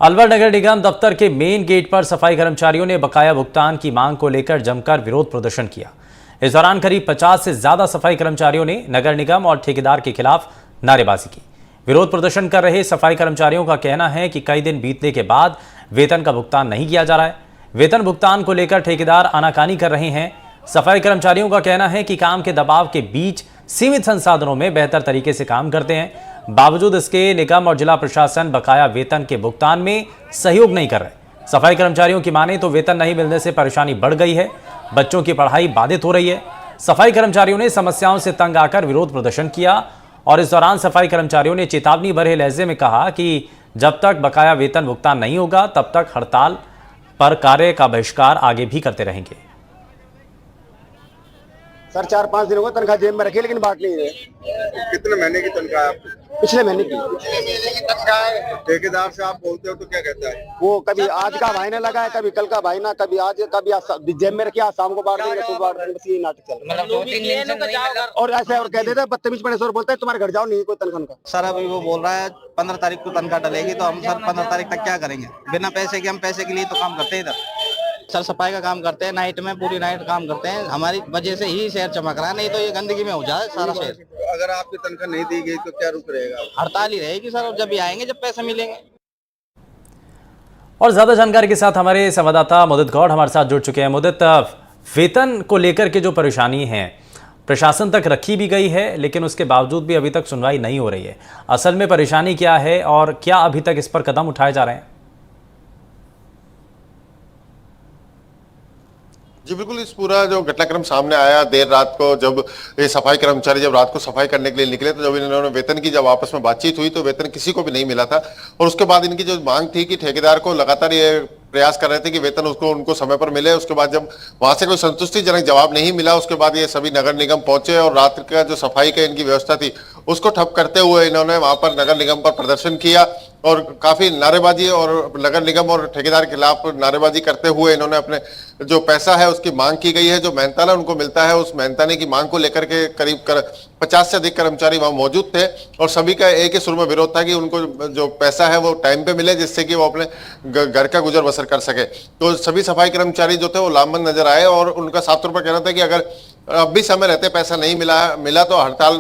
अलवर नगर निगम दफ्तर के main gate पर सफाई कर्मचारियों ने बकाया भुगतान की मांग को लेकर जमकर विरोध प्रदर्शन किया। इस दौरान करीब 50 से ज्यादा सफाई कर्मचारियों ने नगर निगम और ठेकेदार के खिलाफ नारेबाजी की। विरोध प्रदर्शन कर रहे सफाई कर्मचारियों का कहना है कि कई दिन बीतने के बाद वेतन का भुगतान नहीं किया जा रहा है। वेतन भुगतान को लेकर ठेकेदार आनाकानी कर रहे हैं। सफाई कर्मचारियों का कहना है कि काम के दबाव के बीच सीमित संसाधनों में बेहतर तरीके से काम करते हैं। बावजूद इसके निगम और जिला प्रशासन बकाया वेतन के भुगतान में सहयोग नहीं कर रहे। सफाई कर्मचारियों की माने तो वेतन नहीं मिलने से परेशानी बढ़ गई है, बच्चों की पढ़ाई बाधित हो रही है। सफाई कर्मचारियों ने समस्याओं से तंग आकर विरोध प्रदर्शन किया और इस दौरान सफाई कर्मचारियों ने चेतावनी भरे लहजे में कहा कि जब तक बकाया वेतन भुगतान नहीं होगा तब तक हड़ताल पर कार्य का बहिष्कार आगे भी करते रहेंगे। सर 4-5 दिनों को तनख्वाह जेब में रखी लेकिन बांट नहीं रहे। कितने महीने की तनख्वाह है आपकी? पिछले महीने की तनख्वाह है। ठेकेदार से आप बोलते हो तो क्या कहता है? वो कभी आज का भाई ने लगाया, कभी कल का भाई ना, कभी आज जेब में रखी, आज शाम को बांट देंगे, सुबह बांट देंगे। बस ये नाटक चल रहा है। और ऐसे और कह देते हैं बदतमीज पड़े और बोलते हैं तुम्हारे घर जाओ, नहीं कोई तनख्वाह का। सर अभी वो बोल रहा है 15 तारीख को तनख्वाह डलेगी, तो हम सर 15 तारीख तक क्या करेंगे? बिना पैसे के हम पैसे के लिए तो काम करते हैं। इधर सर सफाई का काम करते हैं, नाइट में पूरी नाइट काम करते हैं। हमारी वजह से ही शहर चमक रहा है, नहीं तो ये गंदगी में हो जाए सारा शहर। अगर आपकी तनख्वाह नहीं दी गई तो क्या रुक रहेगा? हड़ताल ही रहेगी सर, जब भी आएंगे जब पैसे मिलेंगे। और ज्यादा जानकारी के साथ हमारे संवाददाता मुदित गौड़ हमारे साथ जुड़ चुके हैं। मुदित, वेतन को लेकर के जो परेशानी है प्रशासन तक रखी भी गई है, लेकिन उसके बावजूद भी अभी तक सुनवाई नहीं हो रही है। असल में परेशानी क्या है और क्या अभी तक इस पर कदम उठाए जा रहे हैं? जी बिल्कुल, इस पूरा जो घटनाक्रम सामने आया देर रात को, जब ये सफाई कर्मचारी जब रात को सफाई करने के लिए निकले तो जब इन्होंने वेतन की जब आपस में बातचीत हुई तो वेतन किसी को भी नहीं मिला था। और उसके बाद इनकी जो मांग थी कि ठेकेदार को लगातार ये प्रयास कर रहे थे कि वेतन उनको समय पर मिले। उसके बाद जब वहां से कोई संतुष्टिजनक जवाब नहीं मिला, उसके बाद ये सभी नगर निगम पहुंचे और रात का जो सफाई का इनकी व्यवस्था थी उसको ठप करते हुए इन्होंने वहां पर नगर निगम पर प्रदर्शन किया और काफी नारेबाजी और नगर निगम और ठेकेदार के खिलाफ नारेबाजी करते हुए इन्होंने अपने जो पैसा है उसकी मांग की गई है, जो मेहनताना उनको मिलता है उस मेहनताने की मांग को लेकर के करीब 50 से अधिक कर्मचारी वहां मौजूद थे और सभी का एक ही सुर में विरोध था कि उनको जो पैसा है वो टाइम पे मिले, जिससे कि वो अपने घर का गुजर बसर कर सके। तो सभी सफाई कर्मचारी जो थे वो लामबंद नजर आए और उनका साफ तौर पर कहना था कि अगर अब भी समय रहते पैसा नहीं मिला तो हड़ताल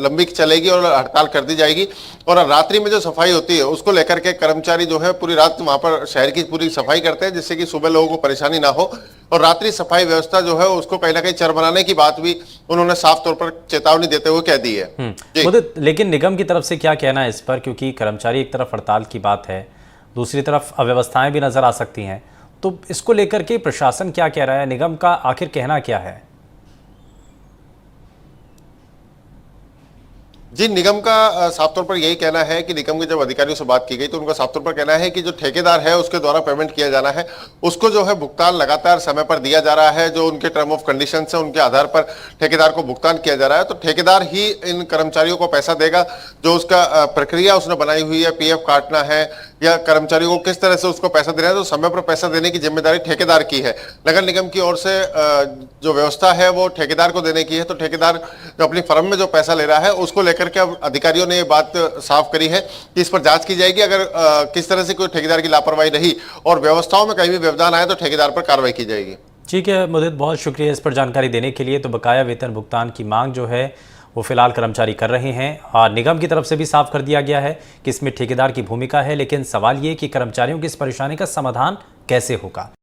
लंबी चलेगी और हड़ताल कर दी जाएगी। और रात्रि में जो सफाई होती है उसको लेकर के कर्मचारी जो है पूरी रात वहां पर शहर की पूरी सफाई करते हैं, जिससे कि सुबह लोगों को परेशानी ना हो। और रात्रि सफाई व्यवस्था जो है उसको कहीं ना कहीं चरमराने की बात भी उन्होंने साफ तौर पर चेतावनी देते हुए कह दी है। लेकिन निगम की तरफ से क्या कहना है इस पर, क्योंकि कर्मचारी एक तरफ हड़ताल की बात है, दूसरी तरफ अव्यवस्थाएं भी नजर आ सकती हैं, तो इसको लेकर के प्रशासन क्या कह रहा है, निगम का आखिर कहना क्या है? जी, निगम का साफ तौर पर यही कहना है कि निगम के जब अधिकारियों से बात की गई तो उनका साफ तौर पर कहना है कि जो ठेकेदार है उसके द्वारा पेमेंट किया जाना है उसको जो है भुगतान लगातार समय पर दिया जा रहा है। जो उनके टर्म ऑफ कंडीशन है उनके आधार पर ठेकेदार को भुगतान किया जा रहा है। तो ठेकेदार ही इन कर्मचारियों को पैसा देगा। जो उसका प्रक्रिया उसने बनाई हुई है, PF काटना है या कर्मचारियों को किस तरह से उसको पैसा देना है, तो समय पर पैसा देने की जिम्मेदारी ठेकेदार की है। नगर निगम की ओर से जो व्यवस्था है वो ठेकेदार को देने की है। तो ठेकेदार जो अपनी फर्म में जो पैसा ले रहा है उसको लेकर के अब अधिकारियों ने ये बात साफ करी है कि इस पर जांच की जाएगी। अगर किस तरह से कोई ठेकेदार की लापरवाही रही और व्यवस्थाओं में कहीं भी व्यवधान आए तो ठेकेदार पर कार्रवाई की जाएगी। ठीक है मुदित, बहुत शुक्रिया इस पर जानकारी देने के लिए। तो बकाया वेतन भुगतान की मांग जो है वो फिलहाल कर्मचारी कर रहे हैं और निगम की तरफ से भी साफ कर दिया गया है कि इसमें ठेकेदार की भूमिका है, लेकिन सवाल ये कि कर्मचारियों की इस परेशानी का समाधान कैसे होगा।